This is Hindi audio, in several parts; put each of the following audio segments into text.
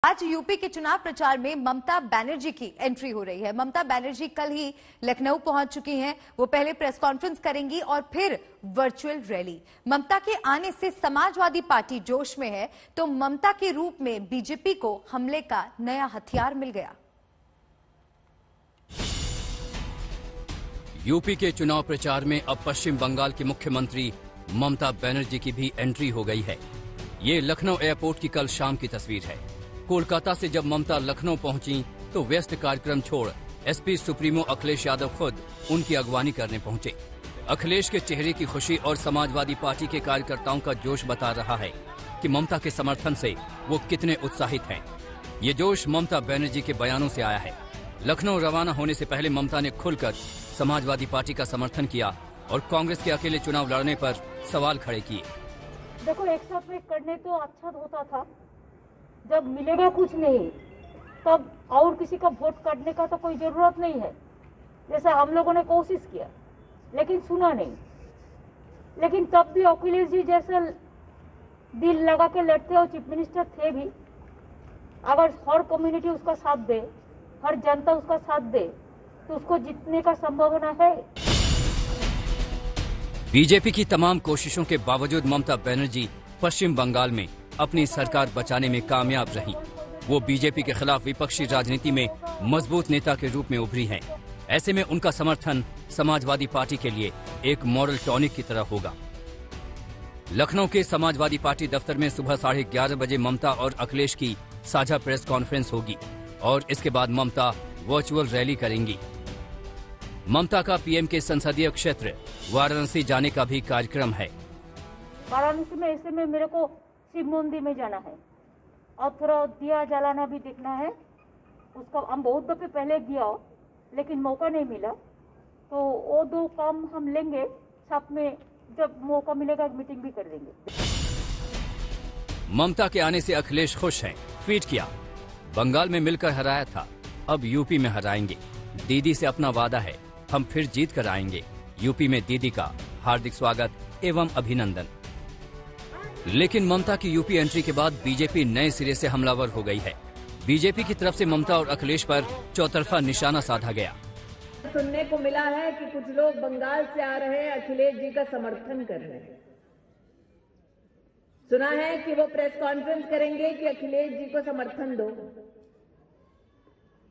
आज यूपी के चुनाव प्रचार में ममता बनर्जी की एंट्री हो रही है। ममता बनर्जी कल ही लखनऊ पहुंच चुकी हैं। वो पहले प्रेस कॉन्फ्रेंस करेंगी और फिर वर्चुअल रैली। ममता के आने से समाजवादी पार्टी जोश में है, तो ममता के रूप में बीजेपी को हमले का नया हथियार मिल गया। यूपी के चुनाव प्रचार में अब पश्चिम बंगाल की मुख्यमंत्री ममता बनर्जी की भी एंट्री हो गई है। ये लखनऊ एयरपोर्ट की कल शाम की तस्वीर है। कोलकाता से जब ममता लखनऊ पहुंची तो व्यस्त कार्यक्रम छोड़ एसपी सुप्रीमो अखिलेश यादव खुद उनकी अगवानी करने पहुंचे। अखिलेश के चेहरे की खुशी और समाजवादी पार्टी के कार्यकर्ताओं का जोश बता रहा है कि ममता के समर्थन से वो कितने उत्साहित हैं। ये जोश ममता बनर्जी के बयानों से आया है। लखनऊ रवाना होने से पहले ममता ने खुलकर समाजवादी पार्टी का समर्थन किया और कांग्रेस के अकेले चुनाव लड़ने पर सवाल खड़े किए। देखो, एक साथ में करने तो अच्छा होता था, जब मिलेगा कुछ नहीं तब और किसी का वोट काटने का तो कोई जरूरत नहीं है। जैसा हम लोगों ने कोशिश किया लेकिन सुना नहीं। लेकिन तब भी अखिलेश जी जैसे दिल लगा के लड़ते और चीफ मिनिस्टर थे भी, अगर हर कम्युनिटी उसका साथ दे, हर जनता उसका साथ दे तो उसको जीतने का संभावना है। बीजेपी की तमाम कोशिशों के बावजूद ममता बनर्जी पश्चिम बंगाल में अपनी सरकार बचाने में कामयाब रही। वो बीजेपी के खिलाफ विपक्षी राजनीति में मजबूत नेता के रूप में उभरी हैं। ऐसे में उनका समर्थन समाजवादी पार्टी के लिए एक मॉरल टॉनिक की तरह होगा। लखनऊ के समाजवादी पार्टी दफ्तर में सुबह 11:30 बजे ममता और अखिलेश की साझा प्रेस कॉन्फ्रेंस होगी और इसके बाद ममता वर्चुअल रैली करेंगी। ममता का पीएम के संसदीय क्षेत्र वाराणसी जाने का भी कार्यक्रम है। वाराणसी में ऐसे में मेरे को शिव मंदिर में जाना है और थोड़ा दिया जलाना भी देखना है। उसका हम बहुत दफे पहले गया लेकिन मौका नहीं मिला, तो वो दो काम हम लेंगे साथ में, जब मौका मिलेगा मीटिंग भी कर देंगे। ममता के आने से अखिलेश खुश हैं। ट्वीट किया, बंगाल में मिलकर हराया था, अब यूपी में हराएंगे। दीदी से अपना वादा है, हम फिर जीत कर आएंगे। यूपी में दीदी का हार्दिक स्वागत एवं अभिनंदन। लेकिन ममता की यूपी एंट्री के बाद बीजेपी नए सिरे से हमलावर हो गई है। बीजेपी की तरफ से ममता और अखिलेश पर चौतरफा निशाना साधा गया। सुनने को मिला है कि कुछ लोग बंगाल से आ रहे हैं, अखिलेश जी का समर्थन कर रहे हैं। सुना है कि वो प्रेस कॉन्फ्रेंस करेंगे कि अखिलेश जी को समर्थन दो।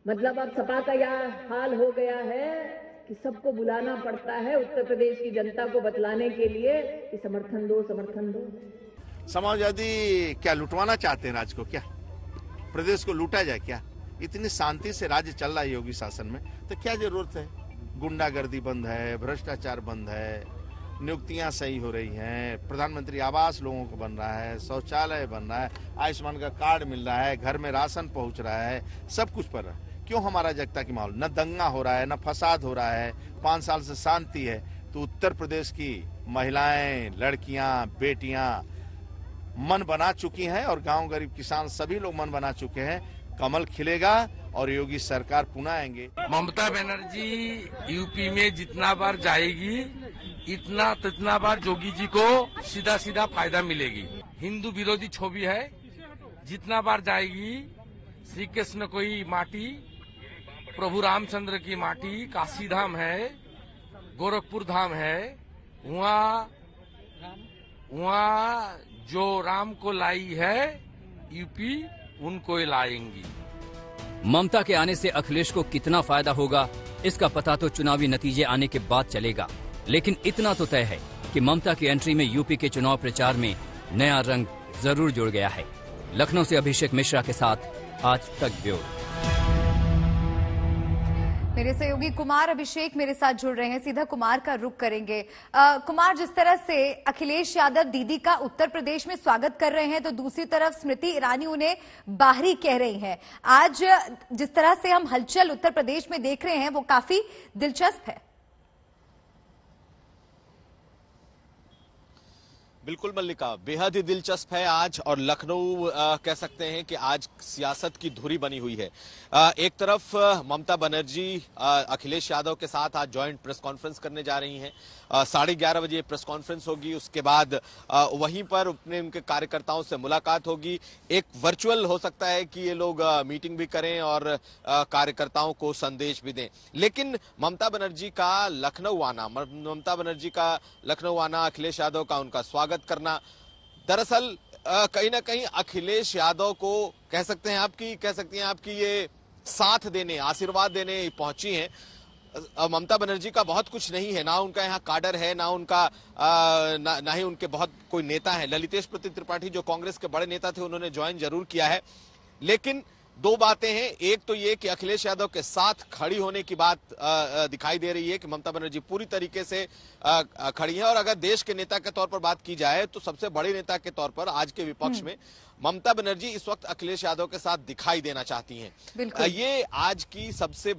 मतलब अब सपा का यह हाल हो गया है कि सबको बुलाना पड़ता है उत्तर प्रदेश की जनता को बतलाने के लिए कि समर्थन दो, समर्थन दो। समाजवादी क्या लुटवाना चाहते हैं राज्य को? क्या प्रदेश को लूटा जाए? क्या इतनी शांति से राज्य चल रहा है योगी शासन में, तो क्या जरूरत है? गुंडागर्दी बंद है, भ्रष्टाचार बंद है, नियुक्तियां सही हो रही हैं, प्रधानमंत्री आवास लोगों को बन रहा है, शौचालय बन रहा है, आयुष्मान का कार्ड मिल रहा है, घर में राशन पहुंच रहा है, सब कुछ पर रहा है। क्यों हमारा जगता की माहौल? न दंगा हो रहा है, न फसाद हो रहा है, 5 साल से शांति है। तो उत्तर प्रदेश की महिलाएं, लड़कियां, बेटियां मन बना चुकी हैं और गांव गरीब किसान सभी लोग मन बना चुके हैं। कमल खिलेगा और योगी सरकार पुनः आएंगे। ममता बनर्जी यूपी में जितना बार जाएगी तितना बार योगी जी को सीधा सीधा फायदा मिलेगी। हिंदू विरोधी छवि है, जितना बार जाएगी श्री कृष्ण कोई माटी, प्रभु रामचंद्र की माटी, काशी धाम है, गोरखपुर धाम है, वहाँ जो राम को लाई है यूपी उनको लाएंगी। ममता के आने से अखिलेश को कितना फायदा होगा इसका पता तो चुनावी नतीजे आने के बाद चलेगा। लेकिन इतना तो तय है कि ममता की एंट्री में यूपी के चुनाव प्रचार में नया रंग जरूर जुड़ गया है। लखनऊ से अभिषेक मिश्रा के साथ आज तक ब्यूरो। मेरे सहयोगी कुमार अभिषेक मेरे साथ जुड़ रहे हैं, सीधा कुमार का रुख करेंगे। कुमार, जिस तरह से अखिलेश यादव दीदी का उत्तर प्रदेश में स्वागत कर रहे हैं, तो दूसरी तरफ स्मृति ईरानी उन्हें बाहरी कह रही हैं। आज जिस तरह से हम हलचल उत्तर प्रदेश में देख रहे हैं वो काफी दिलचस्प है। बिल्कुल मल्लिका, बेहद ही दिलचस्प है आज। और लखनऊ कह सकते हैं कि आज सियासत की धुरी बनी हुई है। एक तरफ ममता बनर्जी अखिलेश यादव के साथ आज ज्वाइंट प्रेस कॉन्फ्रेंस करने जा रही हैं। 11:30 बजे प्रेस कॉन्फ्रेंस होगी, उसके बाद वहीं पर अपने उनके कार्यकर्ताओं से मुलाकात होगी। एक वर्चुअल हो सकता है कि ये लोग मीटिंग भी करें और कार्यकर्ताओं को संदेश भी दें। लेकिन ममता बनर्जी का लखनऊ आना, अखिलेश यादव का उनका स्वागत करना, दरअसल कहीं ना कहीं अखिलेश यादव को कह सकते हैं आपकी ये साथ देने, आशीर्वाद देने पहुंची हैं। ममता बनर्जी का बहुत कुछ नहीं है, ना उनका यहाँ काडर है, ना उनका ना ही उनके बहुत कोई नेता है। ललितेश प्रति त्रिपाठी जो कांग्रेस के बड़े नेता थे, उन्होंने ज्वाइन जरूर किया है। लेकिन दो बातें हैं, एक तो ये कि अखिलेश यादव के साथ खड़ी होने की बात दिखाई दे रही है कि ममता बनर्जी पूरी तरीके से खड़ी है। और अगर देश के नेता के तौर पर बात की जाए तो सबसे बड़े नेता के तौर पर आज के विपक्ष में ममता बनर्जी इस वक्त अखिलेश यादव के साथ दिखाई देना चाहती हैं। ये आज की सबसे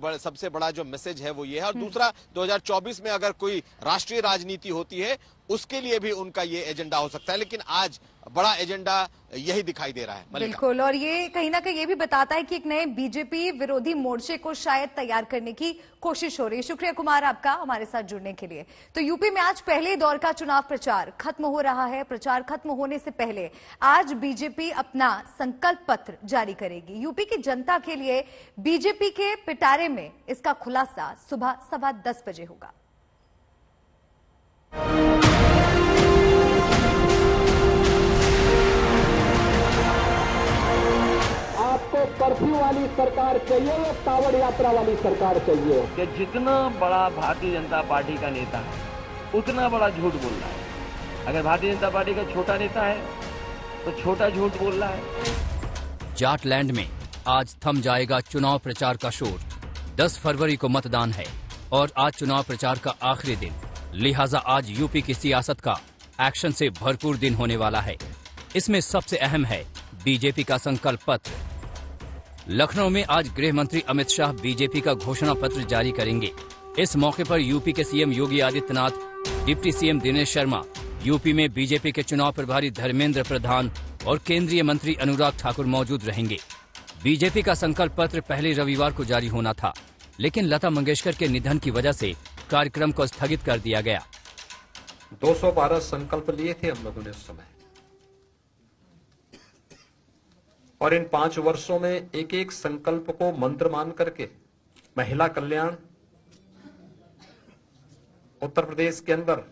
बड़ा जो मैसेज है वो ये है। और दूसरा, 2024 में अगर कोई राष्ट्रीय राजनीति होती है उसके लिए भी उनका ये एजेंडा हो सकता है, लेकिन आज बड़ा एजेंडा यही दिखाई दे रहा है। बिल्कुल, और ये कहीं ना कहीं ये भी बताता है कि एक नए बीजेपी विरोधी मोर्चे को शायद तैयार करने की कोशिश हो रही है। शुक्रिया कुमार आपका हमारे साथ जुड़ने के लिए। तो यूपी में आज पहले दौर का चुनाव प्रचार खत्म हो रहा है। प्रचार खत्म होने से पहले आज बीजेपी अपना संकल्प पत्र जारी करेगी। यूपी की जनता के लिए बीजेपी के पिटारे में इसका खुलासा सुबह 10:15 बजे होगा। आपको कर्फ्यू वाली सरकार चाहिए या कावड़ यात्रा वाली सरकार चाहिए? कि जितना बड़ा भारतीय जनता पार्टी का नेता है उतना बड़ा झूठ बोल रहा है। अगर भारतीय जनता पार्टी का छोटा नेता है तो छोटा झूठ बोल रहा है। जाटलैंड में आज थम जाएगा चुनाव प्रचार का शोर। 10 फरवरी को मतदान है और आज चुनाव प्रचार का आखिरी दिन, लिहाजा आज यूपी की सियासत का एक्शन से भरपूर दिन होने वाला है। इसमें सबसे अहम है बीजेपी का संकल्प पत्र। लखनऊ में आज गृह मंत्री अमित शाह बीजेपी का घोषणा पत्र जारी करेंगे। इस मौके पर यूपी के CM Yogi Adityanath, deputy CM Dinesh Sharma, UP में बीजेपी के चुनाव प्रभारी धर्मेंद्र प्रधान और केंद्रीय मंत्री अनुराग ठाकुर मौजूद रहेंगे। बीजेपी का संकल्प पत्र पहले रविवार को जारी होना था, लेकिन लता मंगेशकर के निधन की वजह से कार्यक्रम को स्थगित कर दिया गया। 212 संकल्प लिए थे हम लोगों ने उस समय, और इन 5 वर्षों में एक एक संकल्प को मंत्र मान करके महिला कल्याण, उत्तर प्रदेश के अंदर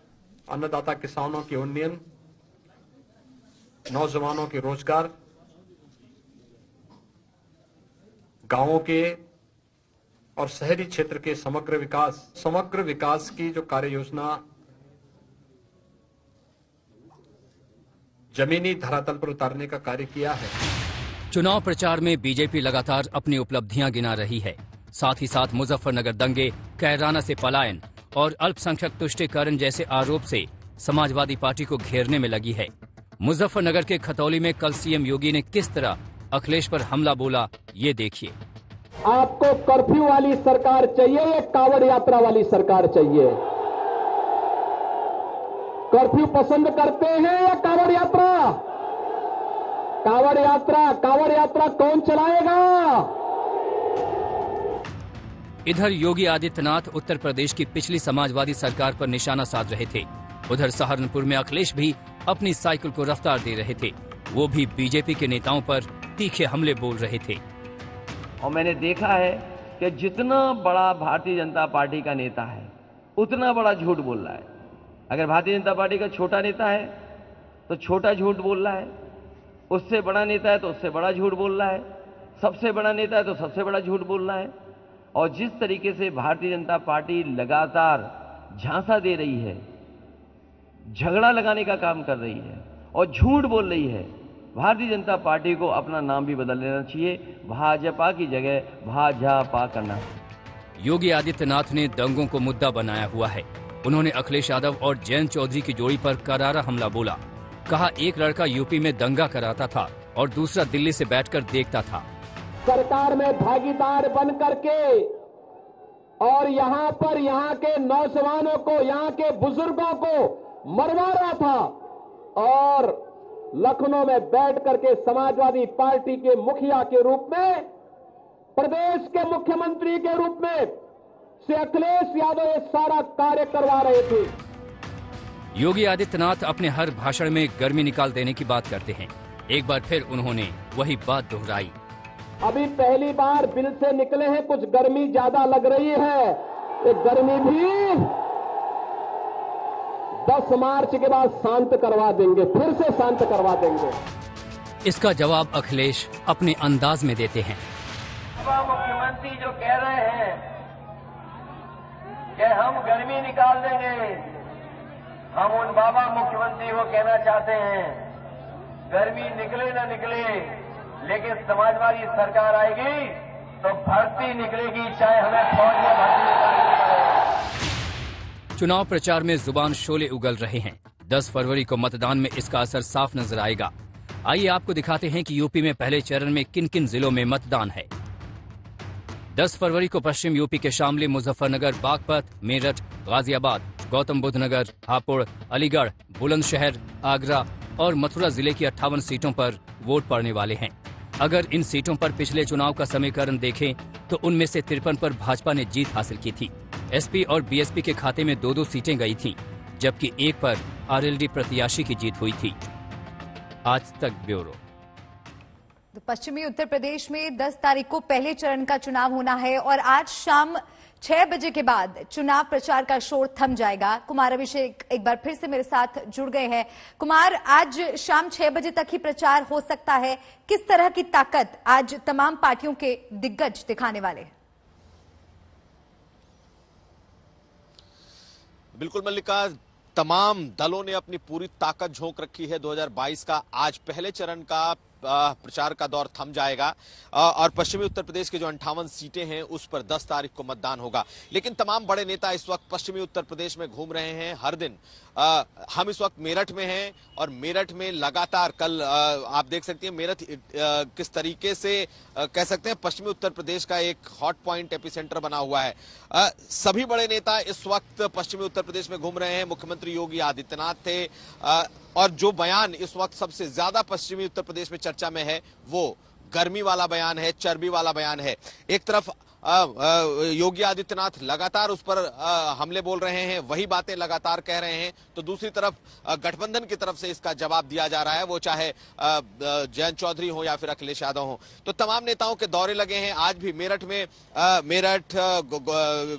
अन्नदाता किसानों की उन्नयन, नौजवानों के रोजगार, गांवों के और शहरी क्षेत्र के समग्र विकास की जो कार्य योजना जमीनी धरातल पर उतारने का कार्य किया है। चुनाव प्रचार में बीजेपी लगातार अपनी उपलब्धियां गिना रही है। साथ ही साथ मुजफ्फरनगर दंगे, कैराना से पलायन और अल्पसंख्यक तुष्टीकरण जैसे आरोप से समाजवादी पार्टी को घेरने में लगी है। मुजफ्फरनगर के खतौली में कल सीएम योगी ने किस तरह अखिलेश पर हमला बोला, ये देखिए। आपको कर्फ्यू वाली सरकार चाहिए या कावड़ यात्रा वाली सरकार चाहिए? कर्फ्यू पसंद करते हैं या कावड़ यात्रा? कावड़ यात्रा कौन चलाएगा? इधर योगी आदित्यनाथ उत्तर प्रदेश की पिछली समाजवादी सरकार पर निशाना साध रहे थे। उधर सहारनपुर में अखिलेश भी अपनी साइकिल को रफ्तार दे रहे थे। वो भी बीजेपी के नेताओं पर तीखे हमले बोल रहे थे। और मैंने देखा है कि जितना बड़ा भारतीय जनता पार्टी का नेता है उतना बड़ा झूठ बोल रहा है। अगर भारतीय जनता पार्टी का छोटा नेता है तो छोटा झूठ बोल रहा है, उससे बड़ा नेता है तो उससे बड़ा झूठ बोल रहा है, सबसे बड़ा नेता है तो सबसे बड़ा झूठ बोल रहा है। और जिस तरीके से भारतीय जनता पार्टी लगातार झांसा दे रही है, झगड़ा लगाने का काम कर रही है और झूठ बोल रही है, भारतीय जनता पार्टी को अपना नाम भी बदल लेना चाहिए। भाजपा की जगह भाजपा करना। योगी आदित्यनाथ ने दंगों को मुद्दा बनाया हुआ है। उन्होंने अखिलेश यादव और जयंत चौधरी की जोड़ी पर करारा हमला बोला। कहा, एक लड़का यूपी में दंगा कराता था और दूसरा दिल्ली से बैठकर देखता था। सरकार में भागीदार बन करके और यहाँ के नौजवानों को, यहाँ के बुजुर्गों को मरवा रहा था और लखनऊ में बैठ करके समाजवादी पार्टी के मुखिया के रूप में, प्रदेश के मुख्यमंत्री के रूप में श्री अखिलेश यादव ये सारा कार्य करवा रहे थे। योगी आदित्यनाथ अपने हर भाषण में गर्मी निकाल देने की बात करते हैं। एक बार फिर उन्होंने वही बात दोहराई। अभी पहली बार बिल से निकले हैं, कुछ गर्मी ज्यादा लग रही है। ये गर्मी भी 10 मार्च के बाद शांत करवा देंगे, फिर से शांत करवा देंगे। इसका जवाब अखिलेश अपने अंदाज में देते हैं। मुख्यमंत्री जो कह रहे हैं कि हम गर्मी निकाल देंगे, हम उन बाबा मुख्यमंत्री को कहना चाहते हैं, गर्मी निकले न निकले, लेकिन समाजवादी सरकार आएगी तो भर्ती निकलेगी, चाहे हमें फौज में भर्ती निकालनी पड़े। चुनाव प्रचार में जुबान शोले उगल रहे हैं। 10 फरवरी को मतदान में इसका असर साफ नजर आएगा। आइए आपको दिखाते हैं कि यूपी में पहले चरण में किन किन जिलों में मतदान है। 10 फरवरी को पश्चिम यूपी के शामली, मुजफ्फरनगर, बागपत, मेरठ, गाजियाबाद, गौतम बुद्ध नगर, हापुड़, अलीगढ़, बुलंदशहर, आगरा और मथुरा जिले की 58 सीटों पर वोट पड़ने वाले हैं। अगर इन सीटों पर पिछले चुनाव का समीकरण देखें तो उनमें से 53 पर भाजपा ने जीत हासिल की थी। एसपी और बीएसपी के खाते में 2-2 सीटें गई थीं, जबकि एक पर आरएलडी प्रत्याशी की जीत हुई थी। आज तक ब्यूरो। तो पश्चिमी उत्तर प्रदेश में 10 तारीख को पहले चरण का चुनाव होना है और आज शाम 6 बजे के बाद चुनाव प्रचार का शोर थम जाएगा। कुमार अभिषेक एक बार फिर से मेरे साथ जुड़ गए हैं। कुमार, आज शाम 6 बजे तक ही प्रचार हो सकता है। किस तरह की ताकत आज तमाम पार्टियों के दिग्गज दिखाने वाले हैं? बिल्कुल मल्लिका, तमाम दलों ने अपनी पूरी ताकत झोंक रखी है। 2022 का आज पहले चरण का प्रचार का दौर थम जाएगा और पश्चिमी उत्तर प्रदेश के जो 58 सीटें हैं उस पर 10 तारीख को मतदान होगा। लेकिन तमाम बड़े नेता इस वक्त पश्चिमी उत्तर प्रदेश में घूम रहे हैं हर दिन। हम इस वक्त मेरठ में हैं और मेरठ में लगातार कल आप देख सकते हैं मेरठ किस तरीके से कह सकते हैं पश्चिमी उत्तर प्रदेश का एक हॉट पॉइंट एपिसेंटर बना हुआ है। सभी बड़े नेता इस वक्त पश्चिमी उत्तर प्रदेश में घूम रहे हैं। मुख्यमंत्री योगी आदित्यनाथ थे और जो बयान इस वक्त सबसे ज्यादा पश्चिमी उत्तर प्रदेश में चर्चा में है वो गर्मी वाला बयान है, चर्बी वाला बयान है। एक तरफ योगी आदित्यनाथ लगातार उस पर हमले बोल रहे हैं, वही बातें लगातार कह रहे हैं, तो दूसरी तरफ गठबंधन की तरफ से इसका जवाब दिया जा रहा है, वो चाहे जयंत चौधरी हो या फिर अखिलेश यादव हो। तो तमाम नेताओं के दौरे लगे हैं। आज भी मेरठ में मेरठ,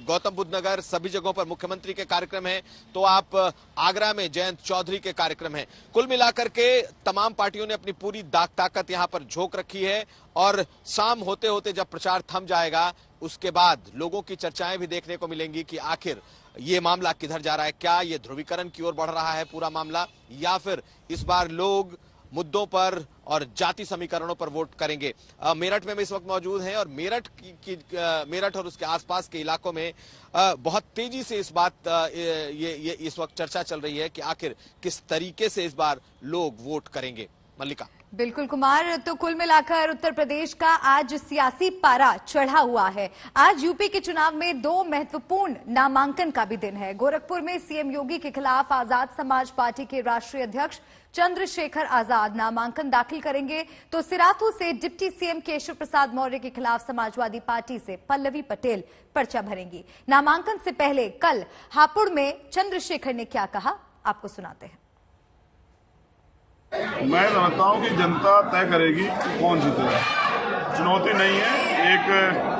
गौतम बुद्ध नगर, सभी जगहों पर मुख्यमंत्री के कार्यक्रम है, तो आप आगरा में जयंत चौधरी के कार्यक्रम है। कुल मिलाकर के तमाम पार्टियों ने अपनी पूरी ताकत यहां पर झोंक रखी है और शाम होते होते जब प्रचार थम जाएगा उसके बाद लोगों की चर्चाएं भी देखने को मिलेंगी कि आखिर ये मामला किधर जा रहा है। क्या ये ध्रुवीकरण की ओर बढ़ रहा है पूरा मामला, या फिर इस बार लोग मुद्दों पर और जाति समीकरणों पर वोट करेंगे। मेरठ में इस वक्त मौजूद हैं और मेरठ और उसके आसपास के इलाकों में बहुत तेजी से इस बात ये इस वक्त चर्चा चल रही है कि आखिर किस तरीके से इस बार लोग वोट करेंगे। मल्लिका। बिल्कुल कुमार, तो कुल मिलाकर उत्तर प्रदेश का आज सियासी पारा चढ़ा हुआ है। आज यूपी के चुनाव में 2 महत्वपूर्ण नामांकन का भी दिन है। गोरखपुर में सीएम योगी के खिलाफ आजाद समाज पार्टी के राष्ट्रीय अध्यक्ष चंद्रशेखर आजाद नामांकन दाखिल करेंगे, तो सिराथू से डिप्टी सीएम केशव प्रसाद मौर्य के खिलाफ समाजवादी पार्टी से पल्लवी पटेल पर्चा भरेंगी। नामांकन से पहले कल हापुड़ में चंद्रशेखर ने क्या कहा, आपको सुनाते हैं। मैं समझता हूं कि जनता तय करेगी कि कौन जीतेगा। चुनौती नहीं है, एक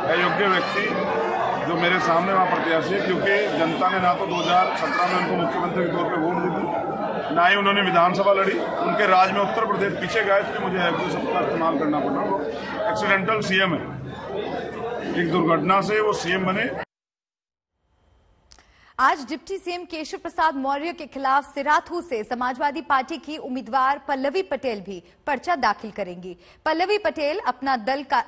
अयोग्य व्यक्ति जो मेरे सामने वहां प्रत्याशी है, क्योंकि जनता ने ना तो 2017 में उनको मुख्यमंत्री के तौर पे वोट दी थी, ना ही उन्होंने विधानसभा लड़ी। उनके राज में उत्तर प्रदेश पीछे गए, इसलिए मुझे एक्टिव शब्द का इस्तेमाल करना पड़ा। वो एक्सीडेंटल सीएम है, एक दुर्घटना से वो सीएम बने। आज डिप्टी सीएम केशव प्रसाद मौर्य के खिलाफ सिराथू से समाजवादी पार्टी की उम्मीदवार पल्लवी पटेल भी पर्चा दाखिल करेंगी। पल्लवी पटेल अपना दल का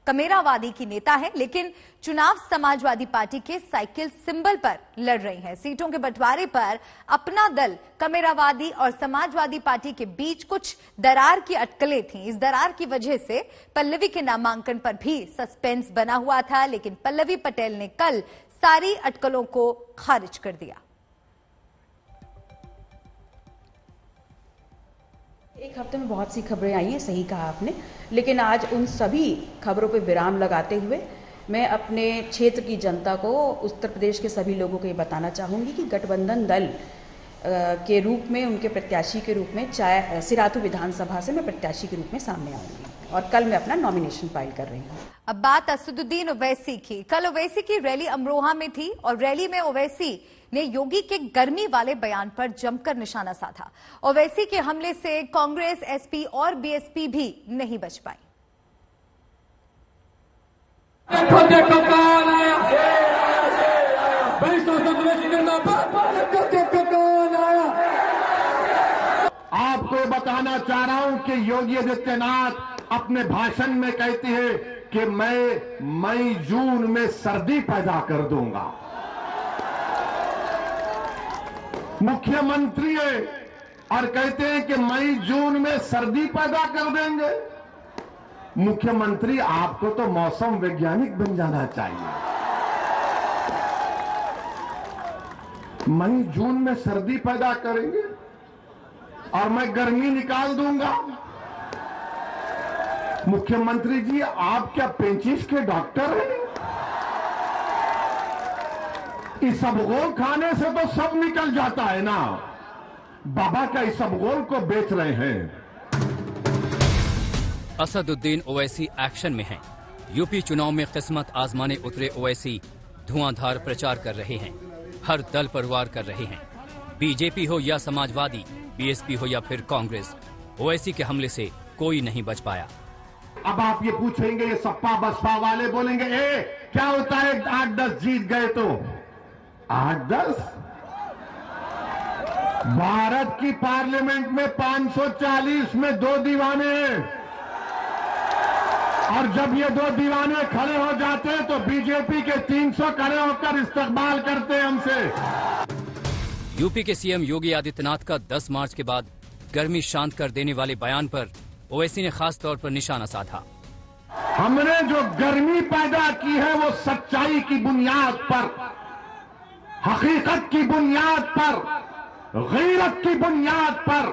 कमेरावादी की नेता है, लेकिन चुनाव समाजवादी पार्टी के साइकिल सिंबल पर लड़ रही हैं। सीटों के बंटवारे पर अपना दल कमेरावादी और समाजवादी पार्टी के बीच कुछ दरार की अटकलें थीं। इस दरार की वजह से पल्लवी के नामांकन पर भी सस्पेंस बना हुआ था, लेकिन पल्लवी पटेल ने कल सारी अटकलों को खारिज कर दिया। एक हफ्ते में बहुत सी खबरें आई हैं, सही कहा आपने, लेकिन आज उन सभी खबरों पर विराम लगाते हुए मैं अपने क्षेत्र की जनता को, उत्तर प्रदेश के सभी लोगों को ये बताना चाहूँगी कि गठबंधन दल के रूप में, उनके प्रत्याशी के रूप में सिराथू विधानसभा से मैं प्रत्याशी के रूप में सामने आऊंगी और कल मैं अपना नॉमिनेशन फाइल कर रही हूँ। अब बात असदुद्दीन ओवैसी की। कल ओवैसी की रैली अमरोहा में थी और रैली में ओवैसी ने योगी के गर्मी वाले बयान पर जमकर निशाना साधा। ओवैसी के हमले से कांग्रेस, एसपी और बीएसपी भी नहीं बच पाई। आपको बताना चाह रहा हूं कि योगी आदित्यनाथ अपने भाषण में कहती है कि मैं मई जून में सर्दी पैदा कर दूंगा। मुख्यमंत्री है और कहते हैं कि मई जून में सर्दी पैदा कर देंगे। मुख्यमंत्री, आपको तो मौसम वैज्ञानिक बन जाना चाहिए। मई जून में सर्दी पैदा करेंगे और मैं गर्मी निकाल दूंगा। मुख्यमंत्री जी, आप क्या पेंचिस के डॉक्टर हैं? इसबगोल खाने से तो सब निकल जाता है ना। बाबा का इसबगोल को बेच रहे हैं। असदुद्दीन ओवैसी एक्शन में हैं। यूपी चुनाव में किस्मत आजमाने उतरे ओवैसी धुआंधार प्रचार कर रहे हैं, हर दल पर वार कर रहे हैं। बीजेपी हो या समाजवादी, बीएसपी हो या फिर कांग्रेस, ओवैसी के हमले से कोई नहीं बच पाया। अब आप ये पूछेंगे, ये सपा बसपा वाले बोलेंगे, क्या होता है 8-10 जीत गए तो? 8-10? भारत की पार्लियामेंट में 540 में 2 दीवाने हैं और जब ये 2 दीवाने खड़े हो जाते हैं तो बीजेपी के 300 खड़े होकर इस्तकबाल करते हैं हमसे। यूपी के सीएम योगी आदित्यनाथ का 10 मार्च के बाद गर्मी शांत कर देने वाले बयान पर ओवैसी ने खास तौर पर निशाना साधा। हमने जो गर्मी पैदा की है वो सच्चाई की बुनियाद पर, हकीकत की बुनियाद पर, गैरत की बुनियाद पर,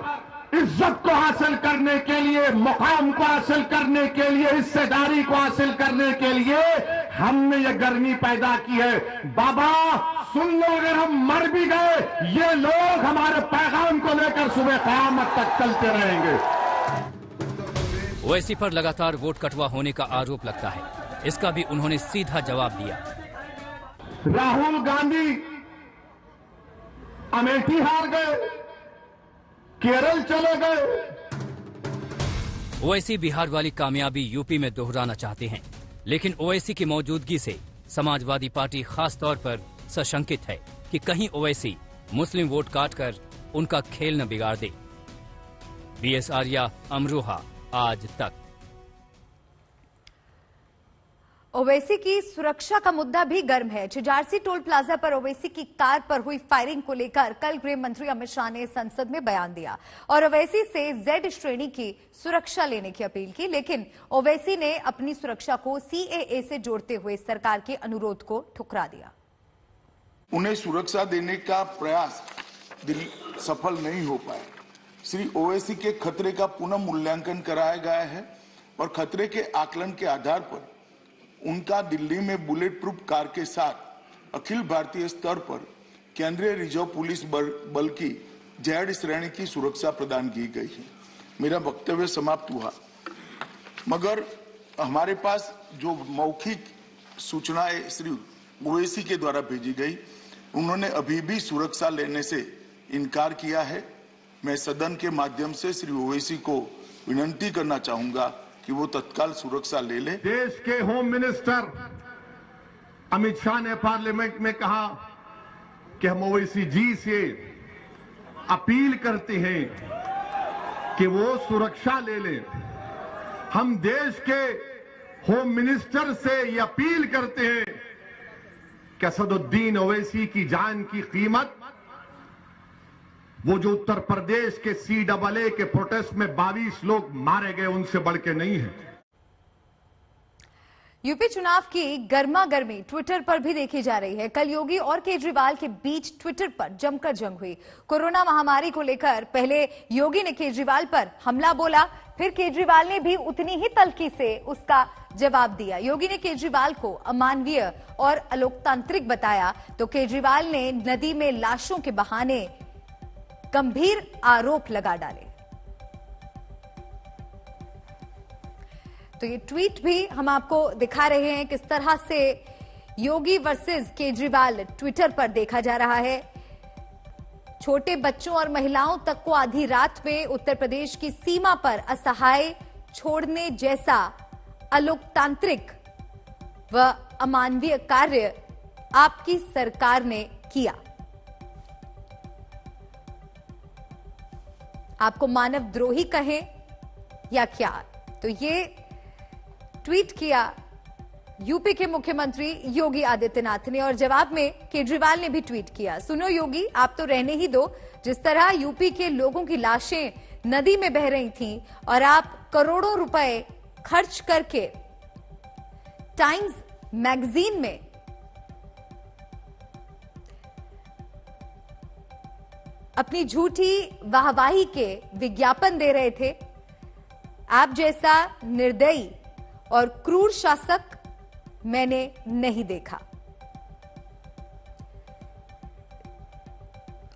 इज्जत को हासिल करने के लिए, मुकाम को हासिल करने के लिए, हिस्सेदारी को हासिल करने के लिए हमने ये गर्मी पैदा की है। बाबा सुन लो, अगर हम मर भी गए, ये लोग हमारे पैगाम को लेकर सुबह क़यामत तक चलते रहेंगे। ओवैसी पर लगातार वोट कटवा होने का आरोप लगता है। इसका भी उन्होंने सीधा जवाब दिया। राहुल गांधी अमेठी हार गए, केरल चले गए। ओवैसी बिहार वाली कामयाबी यूपी में दोहराना चाहते हैं, लेकिन ओवैसी की मौजूदगी से समाजवादी पार्टी खास तौर पर सशंकित है कि कहीं ओवैसी मुस्लिम वोट काटकर उनका खेल न बिगाड़ दे। बीएस आर्या, अमरोहा, आज तक। ओवैसी की सुरक्षा का मुद्दा भी गर्म है। चिजारसी टोल प्लाजा पर ओवैसी की कार पर हुई फायरिंग को लेकर कल गृह मंत्री अमित शाह ने संसद में बयान दिया और ओवैसी से जेड श्रेणी की सुरक्षा लेने की अपील की, लेकिन ओवैसी ने अपनी सुरक्षा को सीएए से जोड़ते हुए सरकार के अनुरोध को ठुकरा दिया। उन्हें सुरक्षा देने का प्रयास सफल नहीं हो पाया। श्री ओवैसी के खतरे का पुनः मूल्यांकन कराया गया है और खतरे के आकलन के आधार पर उनका दिल्ली में बुलेट प्रूफ कार के साथ अखिल भारतीय स्तर पर केंद्रीय रिजर्व पुलिस बल की जेड श्रेणी की सुरक्षा प्रदान की गई है। मेरा वक्तव्य समाप्त हुआ, मगर हमारे पास जो मौखिक सूचनाएं श्री ओवैसी के द्वारा भेजी गई, उन्होंने अभी भी सुरक्षा लेने से इनकार किया है। मैं सदन के माध्यम से श्री ओवैसी को विनती करना चाहूंगा कि वो तत्काल सुरक्षा ले ले। देश के होम मिनिस्टर अमित शाह ने पार्लियामेंट में कहा कि हम ओवैसी जी से अपील करते हैं कि वो सुरक्षा ले लें। हम देश के होम मिनिस्टर से ये अपील करते हैं कि असदुद्दीन ओवैसी की जान की कीमत वो जो उत्तर प्रदेश के CAA के प्रोटेस्ट में 22 लोग मारे गए उनसे बढ़ के नहीं है। यूपी चुनाव की गर्मा गर्मी ट्विटर पर भी देखी जा रही है। कल योगी और केजरीवाल के बीच ट्विटर पर जमकर जंग हुई। कोरोना महामारी को लेकर पहले योगी ने केजरीवाल पर हमला बोला, फिर केजरीवाल ने भी उतनी ही तल्खी से उसका जवाब दिया। योगी ने केजरीवाल को अमानवीय और अलोकतांत्रिक बताया तो केजरीवाल ने नदी में लाशों के बहाने गंभीर आरोप लगा डाले। तो ये ट्वीट भी हम आपको दिखा रहे हैं किस तरह से योगी वर्सेस केजरीवाल ट्विटर पर देखा जा रहा है। छोटे बच्चों और महिलाओं तक को आधी रात में उत्तर प्रदेश की सीमा पर असहाय छोड़ने जैसा अलोकतांत्रिक व अमानवीय कार्य आपकी सरकार ने किया। आपको मानवद्रोही कहें या क्या, तो ये ट्वीट किया यूपी के मुख्यमंत्री योगी आदित्यनाथ ने और जवाब में केजरीवाल ने भी ट्वीट किया। सुनो योगी, आप तो रहने ही दो। जिस तरह यूपी के लोगों की लाशें नदी में बह रही थीं और आप करोड़ों रुपए खर्च करके टाइम्स मैगजीन में अपनी झूठी वाहवाही के विज्ञापन दे रहे थे, आप जैसा निर्दयी और क्रूर शासक मैंने नहीं देखा।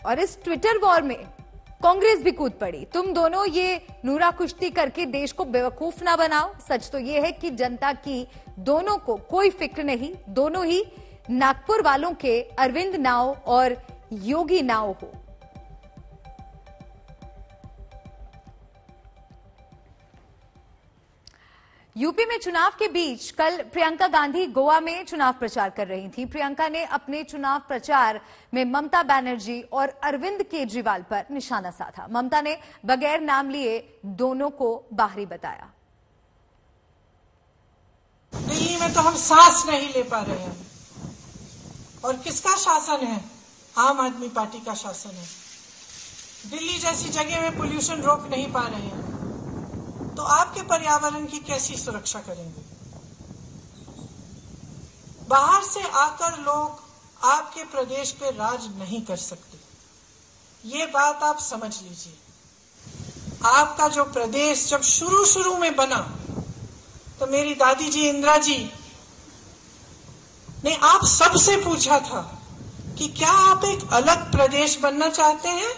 और इस ट्विटर वॉर में कांग्रेस भी कूद पड़ी। तुम दोनों ये नूरा कुश्ती करके देश को बेवकूफ ना बनाओ। सच तो ये है कि जनता की दोनों को कोई फिक्र नहीं। दोनों ही नागपुर वालों के अरविंद नाव और योगी नाव हो। यूपी में चुनाव के बीच कल प्रियंका गांधी गोवा में चुनाव प्रचार कर रही थी। प्रियंका ने अपने चुनाव प्रचार में ममता बनर्जी और अरविंद केजरीवाल पर निशाना साधा। ममता ने बगैर नाम लिए दोनों को बाहरी बताया। दिल्ली में तो हम सांस नहीं ले पा रहे हैं। और किसका शासन है? आम आदमी पार्टी का शासन है। दिल्ली जैसी जगह में पोल्यूशन रोक नहीं पा रहे हैं, तो आपके पर्यावरण की कैसी सुरक्षा करेंगे? बाहर से आकर लोग आपके प्रदेश पे राज नहीं कर सकते, ये बात आप समझ लीजिए। आपका जो प्रदेश जब शुरू में बना तो मेरी दादी जी इंदिरा जी ने आप सबसे पूछा था कि क्या आप एक अलग प्रदेश बनना चाहते हैं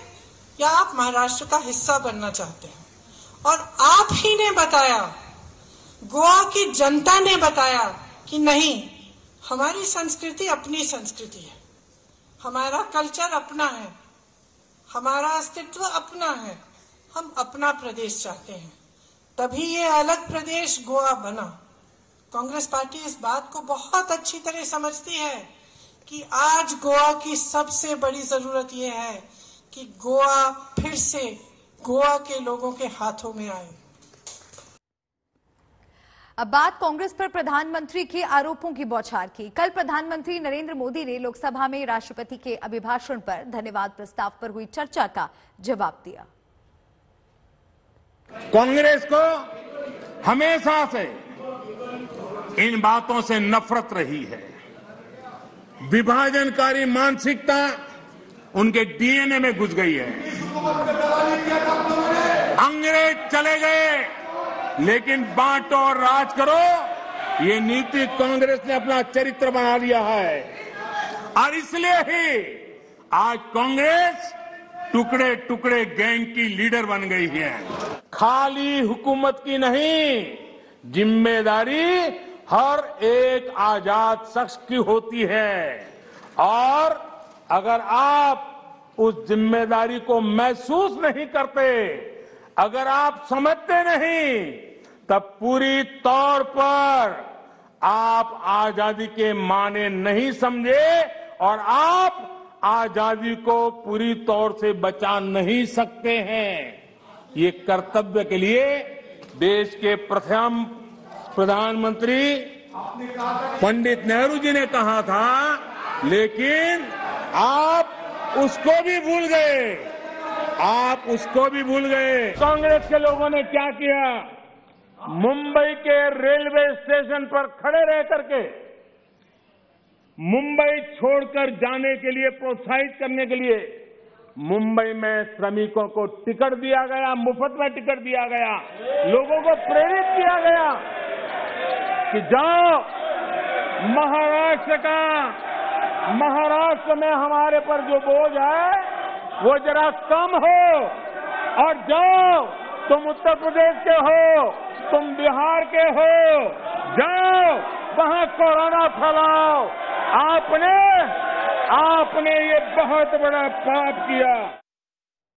या आप महाराष्ट्र का हिस्सा बनना चाहते हैं, और आप ही ने बताया, गोवा की जनता ने बताया कि नहीं, हमारी संस्कृति अपनी संस्कृति है, हमारा कल्चर अपना है, हमारा अस्तित्व अपना है, हम अपना प्रदेश चाहते हैं। तभी ये अलग प्रदेश गोवा बना। कांग्रेस पार्टी इस बात को बहुत अच्छी तरह समझती है कि आज गोवा की सबसे बड़ी जरूरत ये है कि गोवा फिर से गोवा के लोगों के हाथों में आए। अब बात कांग्रेस पर प्रधानमंत्री के आरोपों की बौछार की। कल प्रधानमंत्री नरेंद्र मोदी ने लोकसभा में राष्ट्रपति के अभिभाषण पर धन्यवाद प्रस्ताव पर हुई चर्चा का जवाब दिया। कांग्रेस को हमेशा से इन बातों से नफरत रही है। विभाजनकारी मानसिकता उनके डीएनए में घुस गई है। अंग्रेज चले गए लेकिन बांटो और राज करो, ये नीति कांग्रेस ने अपना चरित्र बना लिया है। और इसलिए ही आज कांग्रेस टुकड़े टुकड़े गैंग की लीडर बन गई है। खाली हुकूमत की नहीं, जिम्मेदारी हर एक आजाद शख्स की होती है। और अगर आप उस जिम्मेदारी को महसूस नहीं करते, अगर आप समझते नहीं, तब पूरी तौर पर आप आजादी के माने नहीं समझे और आप आजादी को पूरी तौर से बचा नहीं सकते हैं। ये कर्तव्य के लिए देश के प्रथम प्रधानमंत्री पंडित नेहरू जी ने कहा था, लेकिन आप उसको भी भूल गए। आप उसको भी भूल गए। कांग्रेस के लोगों ने क्या किया? मुंबई के रेलवे स्टेशन पर खड़े रह करके मुंबई छोड़कर जाने के लिए प्रोत्साहित करने के लिए मुंबई में श्रमिकों को टिकट दिया गया, मुफ्त में टिकट दिया गया, लोगों को प्रेरित किया गया कि जाओ महाराष्ट्र में हमारे पर जो बोझ है वो जरा कम हो, और जाओ तुम उत्तर प्रदेश के हो, तुम बिहार के हो, जाओ वहां कोरोना फैलाओ। आपने ये बहुत बड़ा पाप किया।